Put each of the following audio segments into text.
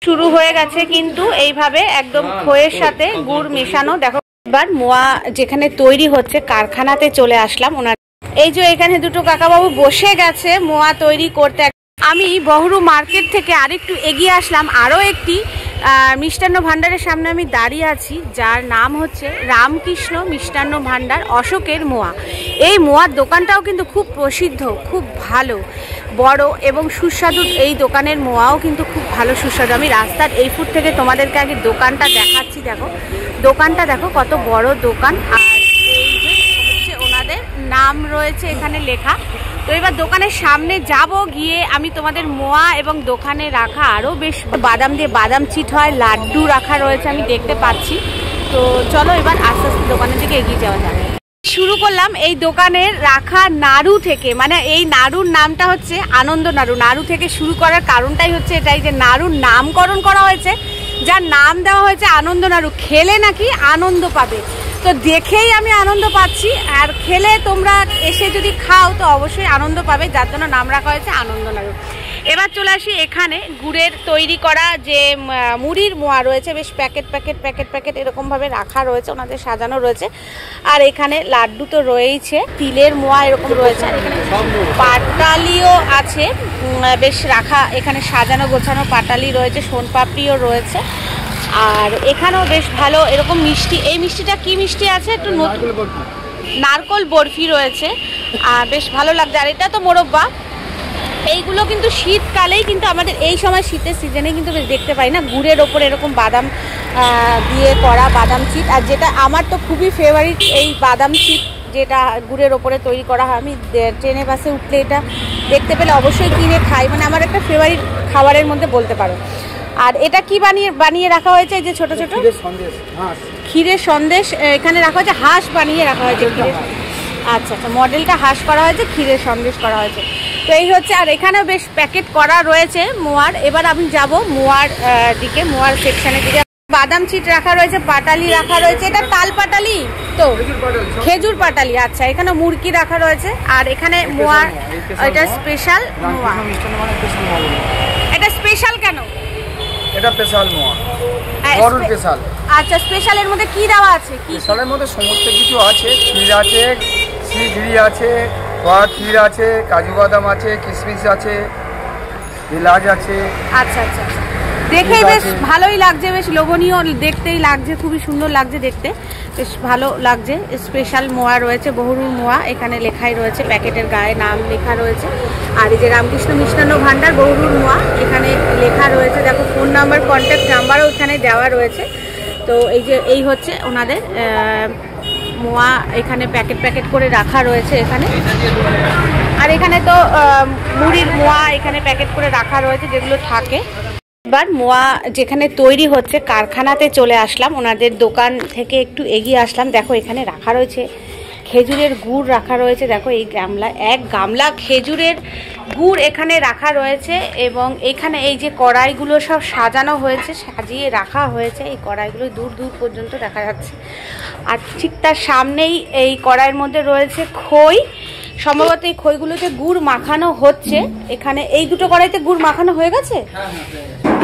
শুরু হয়ে গেছে কিন্তু এইভাবে একদম খইয়ের সাথে গুড় মেশানো। দেখো এবার মোয়া যেখানে তৈরি হচ্ছে কারখানাতে চলে আসলাম। ওনার এই যে এখানে দুটো কাকাবাবু বসে গেছে মোয়া তৈরি করতে। আমি বহরু মার্কেট থেকে আরেকটু এগিয়ে আসলাম, আরও একটি মিষ্টান্ন ভাণ্ডারের সামনে আমি দাঁড়িয়ে আছি, যার নাম হচ্ছে রামকৃষ্ণ মিষ্টান্ন ভাণ্ডার অশোকের মোয়া। এই মোয়ার দোকানটাও কিন্তু খুব প্রসিদ্ধ, খুব ভালো, বড় এবং সুস্বাদু। এই দোকানের মোয়াও কিন্তু খুব ভালো সুস্বাদু। আমি রাস্তার এই ফুট থেকে তোমাদেরকে আগে দোকানটা দেখাচ্ছি। দেখো দোকানটা, দেখো কত বড় দোকান, আর এই যে হচ্ছে ওনাদের নাম রয়েছে এখানে লেখা। তো এবার দোকানের সামনে যাব, গিয়ে আমি তোমাদের মোয়া এবং দোকানে রাখা আরও বেশ বাদাম দিয়ে বাদাম চিট হয়, লাড্ডু রাখা রয়েছে আমি দেখতে পাচ্ছি। তো চলো এবার আস্তে আস্তে দোকানের দিকে এগিয়ে যাওয়া যাবে। শুরু করলাম এই দোকানের রাখা নাড়ু থেকে, মানে এই নাড়ুর নামটা হচ্ছে আনন্দ নাড়ু। নাড়ু থেকে শুরু করার কারণটাই হচ্ছে এটাই যে নাড়ুর নামকরণ করা হয়েছে, যার নাম দেওয়া হয়েছে আনন্দ নাড়ু। খেলে নাকি আনন্দ পাবে, তো দেখেই আমি আনন্দ পাচ্ছি, আর খেলে তোমরা এসে যদি খাও তো অবশ্যই আনন্দ পাবে, যার জন্য নাম রাখা হয়েছে আনন্দ নাড়ু। এবার চলে আসি এখানে গুড়ের তৈরি করা যে মুড়ির মোয়া রয়েছে, বেশ প্যাকেট প্যাকেট প্যাকেট প্যাকেট এরকমভাবে রাখা রয়েছে, ওনাদের সাজানো রয়েছে। আর এখানে লাড্ডু তো রয়েছে, তিলের মোয়া এরকম রয়েছে, আর এখানে পাটালিও আছে বেশ রাখা, এখানে সাজানো গোছানো পাটালি রয়েছে, সোনপাপড়িও রয়েছে। আর এখানেও বেশ ভালো এরকম মিষ্টি, এই মিষ্টিটা কি মিষ্টি আছে একটু নতুন, নারকল বরফি রয়েছে, আর বেশ ভালো লাগছে। আর এটা তো মোরব্বা। এইগুলো কিন্তু শীতকালেই কিন্তু আমাদের এই সময় শীতের সিজনে কিন্তু বেশ দেখতে পাই না, গুড়ের ওপরে এরকম বাদাম দিয়ে করা বাদাম চিট। আর যেটা আমার তো খুবই ফেভারিট এই বাদাম চিট, যেটা গুড়ের ওপরে তৈরি করা হয়। আমি ট্রেনে বাসে উঠলে এটা দেখতে পেলে অবশ্যই কিনে খাই, মানে আমার একটা ফেভারিট খাবারের মধ্যে বলতে পারো। আর এটা কি বানিয়ে রাখা হয়েছে, এই যে ছোট ছোট ক্ষীরের সন্দেশ এখানে রাখা হয়েছে, হাঁস বানিয়ে রাখা হয়েছে ক্ষীরের। আচ্ছা আচ্ছা, মডেলটা হাঁস করা হয়েছে, ক্ষীরের সন্দেশ করা হয়েছে। তো এই হচ্ছে, আর এখানেও বেশ প্যাকেট করা রয়েছে মোয়ার। এবার আমি যাব মোয়ার দিকে, মোয়ার সেকশনের দিকে। বাদাম চিট রাখা রয়েছে, পাটালি রাখা রয়েছে, এটা তাল পাটালি তো খেজুর পাটালি। আচ্ছা, এখানে মুরগি রাখা রয়েছে, আর এখানে মোয়ার এটা স্পেশাল মোয়া। এটা স্পেশাল কেন? এটা স্পেশাল মোয়া, বড় স্পেশাল। আচ্ছা, স্পেশালের মধ্যে কি দেওয়া আছে? কি স্পেশালের মধ্যে সমস্ত কিছু আছে, ক্ষীর আছে, ঘি আছে, ক্ষীর আছে, কাজু বাদাম আছে, কিশমিশ আছে, এলাচ আছে। আচ্ছা আচ্ছা আচ্ছা, দেখেই বেশ ভালোই লাগছে, বেশ লোভনীয় দেখতেই লাগছে, খুবই সুন্দর লাগছে দেখতে, বেশ ভালো লাগছে। স্পেশাল মোয়া রয়েছে, বহরুর মোয়া, এখানে লেখাই রয়েছে, প্যাকেটের গায়ে নাম লেখা রয়েছে। আর এই যে রামকৃষ্ণ মিষ্টান্ন ভাণ্ডার বহরুর মোয়া এখানে লেখা রয়েছে। দেখো ফোন নাম্বার, কন্ট্যাক্ট নাম্বারও এখানে দেওয়া রয়েছে। তো এই যে এই হচ্ছে ওনাদের মোয়া, এখানে প্যাকেট প্যাকেট করে রাখা রয়েছে এখানে। আর এখানে তো মুড়ির মোয়া এখানে প্যাকেট করে রাখা রয়েছে যেগুলো থাকে। এবার মোয়া যেখানে তৈরি হচ্ছে কারখানাতে চলে আসলাম, ওনাদের দোকান থেকে একটু এগিয়ে আসলাম। দেখো এখানে রাখা রয়েছে খেজুরের গুড় রাখা রয়েছে, দেখো এই গামলা, এক গামলা খেজুরের গুড় এখানে রাখা রয়েছে। এবং এখানে এই যে কড়াইগুলো সব সাজানো হয়েছে, সাজিয়ে রাখা হয়েছে, এই কড়াইগুলো দূর দূর পর্যন্ত দেখা যাচ্ছে। আর ঠিক তার সামনেই এই কড়াইয়ের মধ্যে রয়েছে খই, সম্ভবত এই খইগুলোতে গুড় মাখানো হচ্ছে। এখানে এই দুটো কড়াইতে গুড় মাখানো হয়ে গেছে।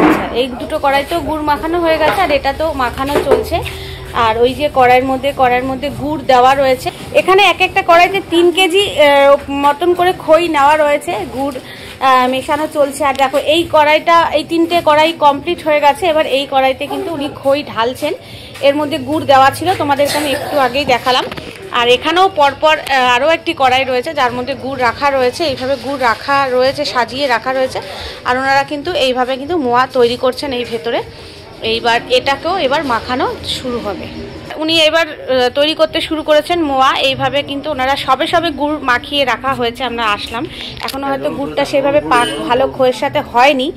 আচ্ছা, এই দুটো কড়াইতেও গুড় মাখানো হয়ে গেছে, আর এটা তো মাখানো চলছে। আর ওই যে কড়াইয়ের মধ্যে গুড় দেওয়া রয়েছে। এখানে এক একটা কড়াইতে 3 কেজি মতন করে খই নেওয়া রয়েছে, গুড় মেশানো চলছে। আর দেখো এই কড়াইটা, এই 3টে কড়াই কমপ্লিট হয়ে গেছে। এবার এই কড়াইতে কিন্তু উনি খই ঢালছেন, এর মধ্যে গুড় দেওয়া ছিল, তোমাদেরকে আমি একটু আগেই দেখালাম। আর এখানেও পরপর আরও একটি কড়াই রয়েছে যার মধ্যে গুড় রাখা রয়েছে, এইভাবে গুড় রাখা রয়েছে, সাজিয়ে রাখা রয়েছে। আর ওনারা কিন্তু এইভাবে কিন্তু মোয়া তৈরি করছেন এই ভেতরে। এইবার এটাকেও এবার মাখানো শুরু হবে। উনি এবার তৈরি করতে শুরু করেছেন মোয়া। এইভাবে কিন্তু ওনারা সবে সবে গুড় মাখিয়ে রাখা হয়েছে, আমরা আসলাম, এখনও হয়তো গুড়টা সেভাবে পাক ভালো খইয়ের সাথে হয়নি,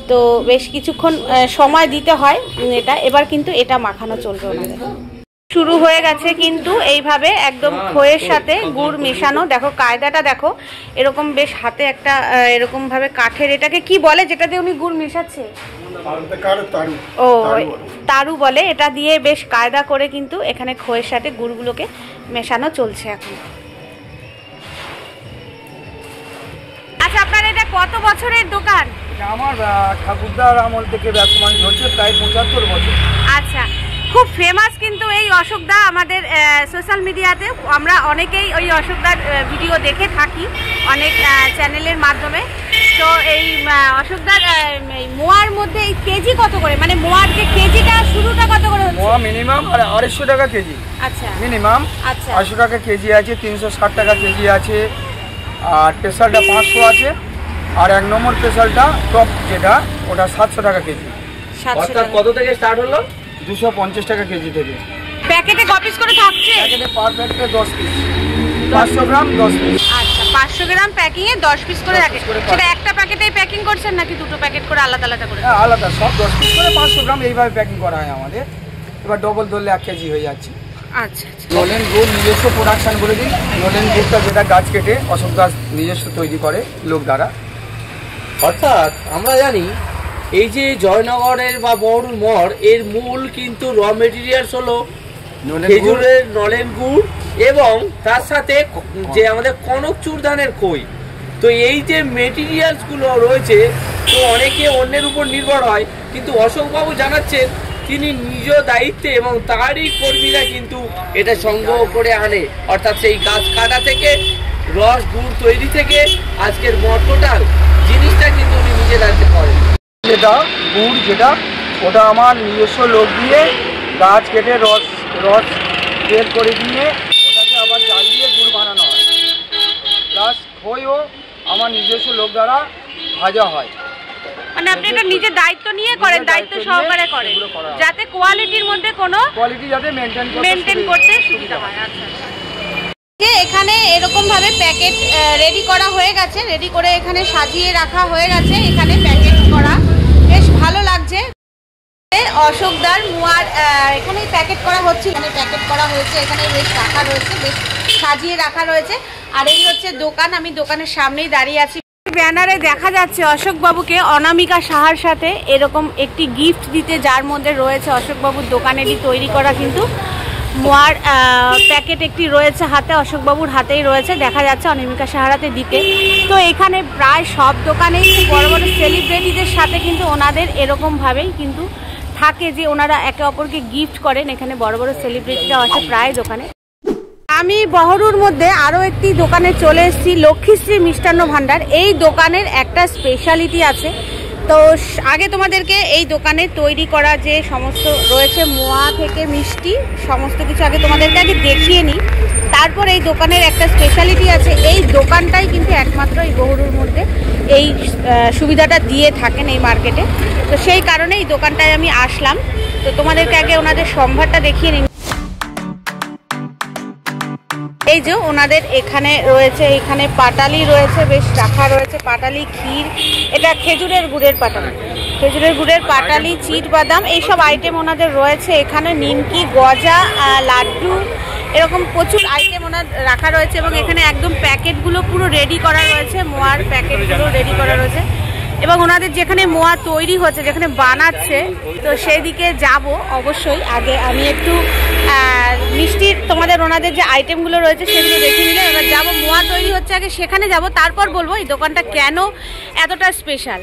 তো বেশ কিছুক্ষণ সময় দিতে হয় এটা। এবার কিন্তু এটা মাখানো চলবে ওনাদের। শুরু হয়ে গেছে কিন্তু এইভাবে একদম খইয়ের সাথে গুড় মেশানো। দেখো কায়দাটা দেখো, এরকম বেশ হাতে একটা এরকম ভাবে কাঠের, এটাকে কি বলে যেটাতে উনি গুড় মেশাচ্ছে? ও, তারু বলে। এটা দিয়ে বেশ কায়দা করে কিন্তু এখানে খইয়ের সাথে গুড়গুলোকে মেশানো চলছে এখন। আচ্ছা, আপনার এটা কত বছরের দোকান? আমার ঠাকুরদার আমল থেকে ব্যবসা বাণিজ্য হচ্ছে প্রায় 75 বছর। আচ্ছা, খুব ফেমাস কিন্তু এই অশোকদা আমাদের সোশ্যাল মিডিয়াতে। আমরা অনেকেই ওই অশোকদার ভিডিও দেখে থাকি অনেক চ্যানেলের মাধ্যমে। তো এই অশোকদার মোয়ার মধ্যে এই কেজি কত করে, মানে মোয়ার যে কেজিটা শুরুটা কত করে? মোয়া মিনিমাম 250 টাকা কেজি। আচ্ছা, মিনিমাম। আচ্ছা, 200 টাকা কেজি আছে, 360 টাকা কেজি আছে, আর স্পেশালটা 500 আছে, আর 1 নম্বর স্পেশালটা টপ যেটা ওটা 700 টাকা কেজি। 700 টাকা। কত থেকে স্টার্ট হলো? 250 টাকা কেজি থেকে। প্যাকেটে ক পিস করে থাকছে? প্যাকেটে পার প্যাকেটে 10 পিস, 500 গ্রাম 10 পিস। আচ্ছা, 500 গ্রাম প্যাকিং এ 10 পিস করে থাকে। সেটা একটা প্যাকেটেই প্যাকিং করছেন নাকি দুটো প্যাকেট করে আলাদা আলাদা করে? হ্যাঁ, আলাদা, সব 10 পিস করে 500 গ্রাম এইভাবে প্যাকিং করা হয় আমাদের। এবার ডবল ধরলে 1 কেজি হয়ে যাচ্ছে। আচ্ছা আচ্ছা। নলেন গুড় নিজস্ব প্রোডাকশন বলে দিই। নলেন গুড়টা যেটা গাছ কেটে অশোক গাছ নিজস্ব তৈরি করে লোক দ্বারা। অর্থাৎ আমরা জানি এই যে জয়নগরের বা বহরুর মঠ এর মূল কিন্তু র মেটেরিয়ালস হলো খেজুরের নলেন গুড় এবং তার সাথে যে আমাদের কনকচুর ধানের খই। তো এই যে মেটেরিয়ালস গুলো রয়েছে, তো অনেকে অন্যের উপর নির্ভর হয়, কিন্তু অশোকবাবু জানাচ্ছেন তিনি নিজ দায়িত্বে এবং তারই কর্মীরা কিন্তু এটা সংগ্রহ করে আনে। অর্থাৎ সেই গাছ কাটা থেকে রস গুড় তৈরি থেকে আজকের টোটাল জিনিসটা কিন্তু উনি নিজে দায়িত্বে করেন। যেটা গুড় যেটা ওটা আমার নিজস্ব লোক দিয়ে গাছ কেটে রস বের করে দিয়ে ওটাকে আবার জ্বালিয়ে গুড় বানানো হয়। প্লাস খইও আমার নিজস্ব লোক দ্বারা ভাজা হয়। মানে আপনি এটা নিজে দায়িত্ব নিয়ে করেন, দায়িত্ব সহকারে করেন, যাতে কোয়ালিটির মধ্যে কোনো কোয়ালিটি যাতে মেনটেন করতে সুবিধা হয়। আচ্ছা, এখানে এরকম ভাবে প্যাকেট রেডি করা হয়ে গেছে, রেডি করে এখানে সাজিয়ে রাখা হয়ে গেছে। এখানে প্যাকেট করা বেশ ভালো লাগছে। অশোকদার মোয়ার এখানেই প্যাকেট করা হচ্ছে, এখানে প্যাকেট করা হয়েছে, এখানে বেশ রাখা রয়েছে, বেশ সাজিয়ে রাখা রয়েছে। আর এই হচ্ছে দোকান, আমি দোকানের সামনেই দাঁড়িয়ে আছি। ব্যানারে দেখা যাচ্ছে অশোকবাবুকে অনামিকা সাহার সাথে এরকম একটি গিফট দিতে, যার মধ্যে রয়েছে অশোকবাবুর দোকানেরই তৈরি করা কিন্তু মোয়ার প্যাকেট একটি রয়েছে হাতে, অশোকবাবুর হাতেই রয়েছে, দেখা যাচ্ছে অনামিকা সাহারাতে দিতে। তো এখানে প্রায় সব দোকানেই বড় বড় সেলিব্রিটিদের সাথে কিন্তু ওনাদের এরকমভাবেই কিন্তু থাকে যে ওনারা একে অপরকে গিফট করেন। এখানে বড় বড় সেলিব্রিটিরা আছে প্রায় দোকানে। আমি বহরুর মধ্যে আরও একটি দোকানে চলে এসেছি, লক্ষ্মীশ্রী মিষ্টান্ন ভাণ্ডার। এই দোকানের একটা স্পেশালিটি আছে। তো আগে তোমাদেরকে এই দোকানে তৈরি করা যে সমস্ত রয়েছে মোয়া থেকে মিষ্টি সমস্ত কিছু আগে তোমাদেরকে দেখিয়ে নিই, তারপর এই দোকানের একটা স্পেশালিটি আছে। এই দোকানটাই কিন্তু একমাত্র এই বহরুর মধ্যে এই সুবিধাটা দিয়ে থাকেন এই মার্কেটে। তো সেই কারণে এই দোকানটায় আমি আসলাম। তো তোমাদেরকে আগে ওনাদের সম্ভারটা দেখিয়ে নিই। এই যে ওনাদের এখানে রয়েছে, এখানে পাটালি রয়েছে, বেশ রাখা রয়েছে পাটালি, ক্ষীর, এটা খেজুরের গুড়ের পাটালি, খেজুরের গুড়ের পাটালি, চিট বাদাম, এইসব আইটেম ওনাদের রয়েছে। এখানে নিমকি, গজা, লাড্ডু, এরকম প্রচুর আইটেম ওনার রাখা রয়েছে। এবং এখানে একদম প্যাকেটগুলো পুরো রেডি করা রয়েছে, মোয়ার প্যাকেটগুলো রেডি করা রয়েছে। এবং ওনাদের যেখানে মোয়া তৈরি হচ্ছে, যেখানে বানাচ্ছে, তো সেই দিকে যাব অবশ্যই। আগে আমি একটু মিষ্টির তোমাদের ওনাদের যে আইটেমগুলো রয়েছে সেগুলো দেখে নিলে এবার যাবো মোয়া তৈরি হচ্ছে, আগে সেখানে যাব, তারপর বলবো এই দোকানটা কেন এতটা স্পেশাল।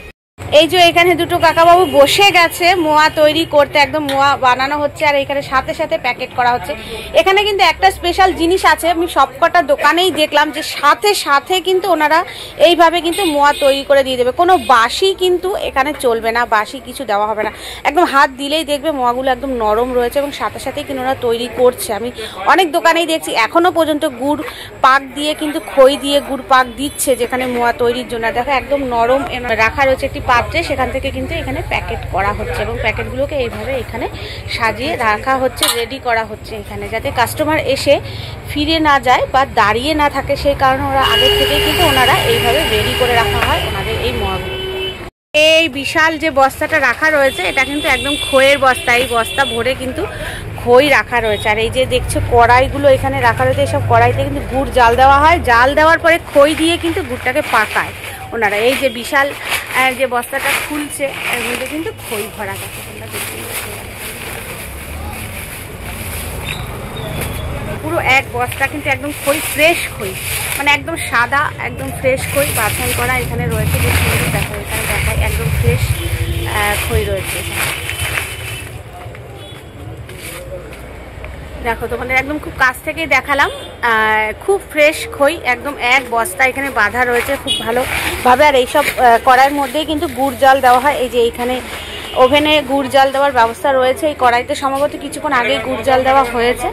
এই যে এখানে দুটো কাকাবাবু বসে গেছে মোয়া তৈরি করতে, একদম মোয়া বানানো হচ্ছে আর এখানে সাথে সাথে প্যাকেট করা হচ্ছে। এখানে কিন্তু একটা স্পেশাল জিনিস আছে, আমি সবকটা দোকানেই দেখলাম যে সাথে সাথে কিন্তু ওনারা এইভাবে কিন্তু মোয়া তৈরি করে দিয়ে দেবে। কোনো বাসি কিন্তু এখানে চলবে না, বাসি কিছু দেওয়া হবে না, একদম হাত দিলেই দেখবে মোয়াগুলো একদম নরম রয়েছে এবং সাথে সাথেই কিন্তু ওনারা তৈরি করছে। আমি অনেক দোকানেই দেখছি এখনো পর্যন্ত গুড় পাক দিয়ে কিন্তু খই দিয়ে গুড় পাক দিচ্ছে যেখানে মোয়া তৈরির জন্য। দেখো একদম নরম রাখা রয়েছে একটি পাত্রে, সেখান থেকে কিন্তু এখানে প্যাকেট করা হচ্ছে এবং প্যাকেটগুলোকে এইভাবে এখানে সাজিয়ে রাখা হচ্ছে, রেডি করা হচ্ছে এখানে, যাতে কাস্টমার এসে ফিরে না যায় বা দাঁড়িয়ে না থাকে। সেই কারণে ওরা আগের থেকেই কিন্তু ওনারা এইভাবে রেডি করে রাখা হয় ওনাদের এই মোয়াগুলো। এই বিশাল যে বস্তাটা রাখা রয়েছে এটা কিন্তু একদম খইয়ের বস্তা, এই বস্তা ভরে কিন্তু খই রাখা রয়েছে। আর এই যে দেখছো কড়াইগুলো এখানে রাখা রয়েছে, এইসব কড়াইতে কিন্তু গুড় জাল দেওয়া হয়, জাল দেওয়ার পরে খই দিয়ে কিন্তু গুড়টাকে পাকায় ওনারা। এই যে বিশাল যে বস্তাটা খুলছে এর মধ্যে কিন্তু খই ভরা গেছে, তোমরা দেখতে পুরো এক বস্তা কিন্তু একদম খই, ফ্রেশ খই, মানে একদম সাদা একদম ফ্রেশ খই বাছাই করা এখানে রয়েছে। যে সুন্দর দেখো এখানে দেখো দেখাই, একদম ফ্রেশ খই রয়েছে। দেখো তোমাদের একদম খুব কাছ থেকেই দেখালাম, খুব ফ্রেশ খই, একদম এক বস্তা এখানে বাঁধা রয়েছে খুব ভালোভাবে। আর এইসব কড়াইয়ের মধ্যেই কিন্তু গুড় জল দেওয়া হয়। এই যে এইখানে ওভেনে গুড় জল দেওয়ার ব্যবস্থা রয়েছে, এই কড়াইতে সম্ভবত কিছুক্ষণ আগেই গুড় জল দেওয়া হয়েছে।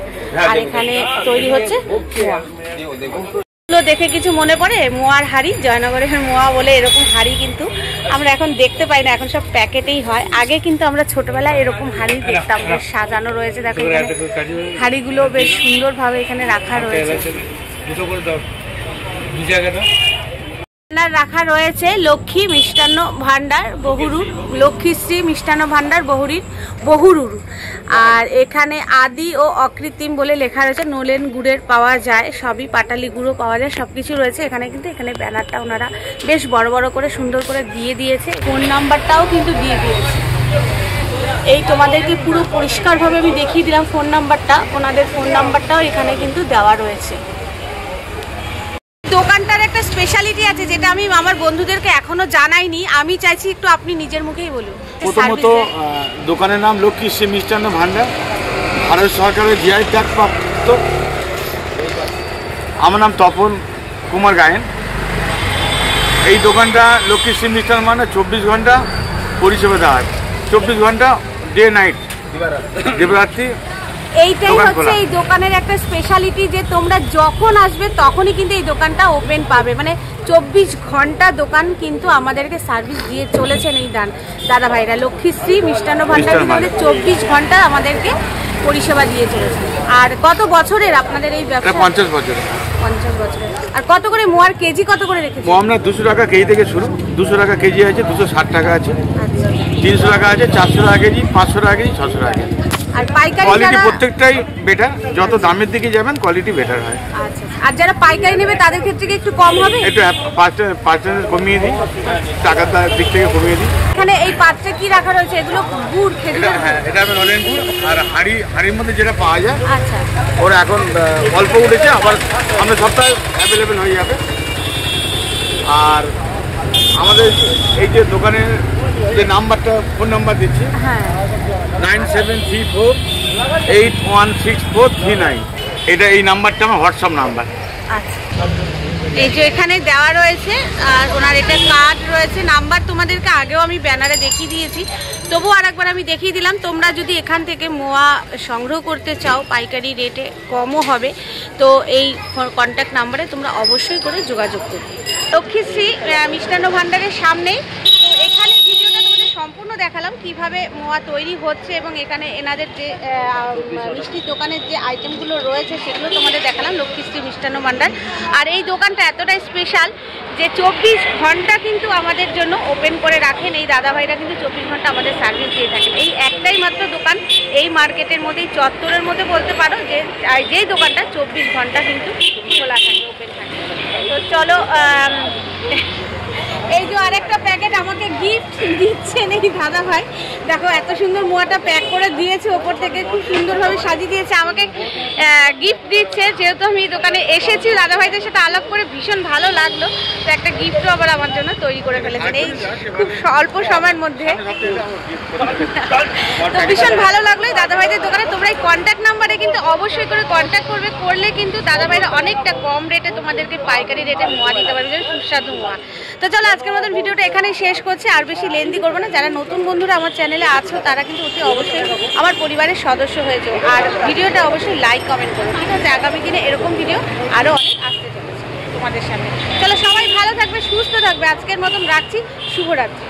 আর এখানে তৈরি হচ্ছে মোয়া। দেখে কিছু মনে পড়ে? মোয়ার হাড়ি, জয়নগরের মোয়া বলে এরকম হাড়ি কিন্তু আমরা এখন দেখতে পাই না, এখন সব প্যাকেটেই হয়। আগে কিন্তু আমরা ছোটবেলায় এরকম হাড়ি দেখতাম, বেশ সাজানো রয়েছে। দেখো এখানে হাড়িগুলো বেশ সুন্দরভাবে এখানে রাখা রয়েছে। রাখা রয়েছে লক্ষ্মী মিষ্টান্ন ভান্ডার বহুরুর, লক্ষ্মীশ্রী মিষ্টান্ন ভান্ডার বহুরুর। আর এখানে আদি ও অকৃত্রিম বলে লেখা রয়েছে। নলেন গুড়ের পাওয়া যায়, সবই পাটালি গুঁড়ো পাওয়া যায়, সবকিছু রয়েছে এখানে। কিন্তু এখানে ব্যানারটা ওনারা বেশ বড় বড় করে সুন্দর করে দিয়ে দিয়েছে, ফোন নাম্বারটাও কিন্তু দিয়ে দিয়েছে। এই তোমাদেরকে পুরো পরিষ্কারভাবে আমি দেখিয়ে দিলাম ফোন নাম্বারটা, ওনাদের ফোন নাম্বারটাও এখানে কিন্তু দেওয়া রয়েছে। দোকানটার একটা স্পেশালিটি আছে যেটা আমি আমার বন্ধুদেরকে এখনো জানাইনি, আমি চাইছি একটু আপনি নিজের মুখেই বলুন। প্রথমত দোকানের নাম লক্ষ্মীশ্রী মিষ্টান্ন ভান্ডার, ভারত সরকারের জিআই ট্যাগ প্রাপ্ত। আমার নাম তপন কুমার গায়েন। এই দোকানটা লক্ষ্মীশ্রী মিষ্টান্ন ভান্ডার 24 ঘন্টা পরিষেবা দেওয়া হয়, 24 ঘন্টা ডে নাইট, দিবারাত্রি। এইটাই হচ্ছে এই দোকানের একটা স্পেশালিটি, যে তোমরা যখন আসবে তখনই কিন্তু এই দোকানটা ওপেন পাবে, মানে 24 ঘন্টা দোকান কিন্তু আমাদেরকে সার্ভিস দিয়ে চলেছেন এই দাদা ভাইরা। লক্ষ্মীশ্রী মিষ্টান্ন ভান্ডার কিন্তু আমাদের 24 ঘন্টা আমাদেরকে পরিষেবা দিয়ে চলেছে। আর কত বছরের আপনাদের এই ব্যবসা? 50 বছর। 50 বছরের। আর কত করে মোয়ার কেজি কত করে রেখেছেন? আমরা 200 টাকা কেজি থেকে শুরু, 200 টাকা কেজি আছে, 260 টাকা আছে, 300 টাকা আছে, 400 টাকা কেজি, 500 টাকা কেজি, 600 টাকা কেজি। আর পাইকারি কোয়ালিটি প্রত্যেকটাই বেটার, যত দামের দিকে যাবেন কোয়ালিটি বেটার হয়। আচ্ছা, আর যারা পাইকারি নেবে তাদের ক্ষেত্রে কি একটু কম হবে? একটু 5% কমিয়ে দিই, টাকার দিক থেকে কমিয়ে দিই। এখানে এই পাত্রে কি রাখা রয়েছে? এগুলো গুড়, খেজুরের? হ্যাঁ, এটা আমি নলেন গুড়। আর হাড়ির মধ্যে যেটা পাওয়া যায়, আচ্ছা, ওরা এখন অল্প উঠেছে, আবার আমাদের সপ্তাহে অ্যাভেলেবেল হয়ে যাবে। আর আমাদের এই যে দোকানের যে নাম্বারটা, ফোন নাম্বার দিচ্ছি, হ্যাঁ, 9734816439, এটা এই নাম্বারটা আমার হোয়াটসঅ্যাপ নাম্বার। আচ্ছা, এই যে এখানে দেওয়া রয়েছে। আর ওনার এটা কার্ড রয়েছে, নাম্বার তোমাদেরকে আগেও আমি ব্যানারে দেখিয়ে দিয়েছি, তবুও আরেকবার আমি দেখিয়ে দিলাম। তোমরা যদি এখান থেকে মোয়া সংগ্রহ করতে চাও, পাইকারি রেটে কমও হবে, তো এই কন্ট্যাক্ট নাম্বারে তোমরা অবশ্যই করে যোগাযোগ করবে। লক্ষ্মীশ্রী মিষ্টান্ন ভান্ডারের সামনেই। তো এখানে ভিডিওটা তোমাদের সম্পূর্ণ দেখালাম কিভাবে মোয়া তৈরি হচ্ছে, এবং এখানে এনাদের যে মিষ্টির দোকানের যে আইটেমগুলো রয়েছে সেগুলো তোমাদের দেখালাম, লক্ষ্মীশ্রী মিষ্টান্ন ভান্ডার। আর এই দোকানটা এতটাই স্পেশাল যে 24 ঘন্টা কিন্তু আমাদের জন্য ওপেন করে রাখেন এই দাদাভাইরা, কিন্তু 24 ঘন্টা আমাদের সার্ভিস দিয়ে থাকেন। এই একটাই মাত্র দোকান এই মার্কেটের মধ্যে, চত্বরের মধ্যে বলতে পারো, যে যেই দোকানটা 24 ঘন্টা কিন্তু খোলা থাকে, ওপেন থাকে। তো চলো, এই যে আরেকটা প্যাকেট আমাকে গিফট দিচ্ছেন এই দাদা ভাই। দেখো এত সুন্দর মোয়াটা প্যাক করে দিয়েছে, ওপর থেকে খুব সুন্দরভাবে সাজিয়ে দিয়েছে, আমাকে গিফট দিচ্ছে। যেহেতু আমি এই দোকানে এসেছি, দাদা ভাইদের সাথে আলাপ করে ভীষণ ভালো লাগলো, তো একটা গিফটও আবার আমার জন্য তৈরি করে ফেলেছেন এই খুব অল্প সময়ের মধ্যে। তো ভীষণ ভালো লাগলো এই দাদা ভাইদের দোকানে। তোমরা এই কন্ট্যাক্ট নাম্বারে কিন্তু অবশ্যই করে কন্ট্যাক্ট করবে, করলে কিন্তু দাদা ভাইরা অনেকটা কম রেটে তোমাদেরকে পাইকারি রেটে মোয়া দিতে পারবে, সুস্বাদু মোয়া। তো চলো আজকের মতন ভিডিওটা এখানেই শেষ করছি, আর বেশি লেন্দি করবো না। যারা নতুন বন্ধুরা আমার চ্যানেলে আছো তারা কিন্তু অতি অবশ্যই আমার পরিবারের সদস্য হয়ে যাও, আর ভিডিওটা অবশ্যই লাইক কমেন্ট করো, ঠিক আছে? আগামী দিনে এরকম ভিডিও আরও অনেক আসতে চলেছে তোমাদের সামনে। চলো সবাই ভালো থাকবে, সুস্থ থাকবে, আজকের মতন রাখছি, শুভরাত্রি।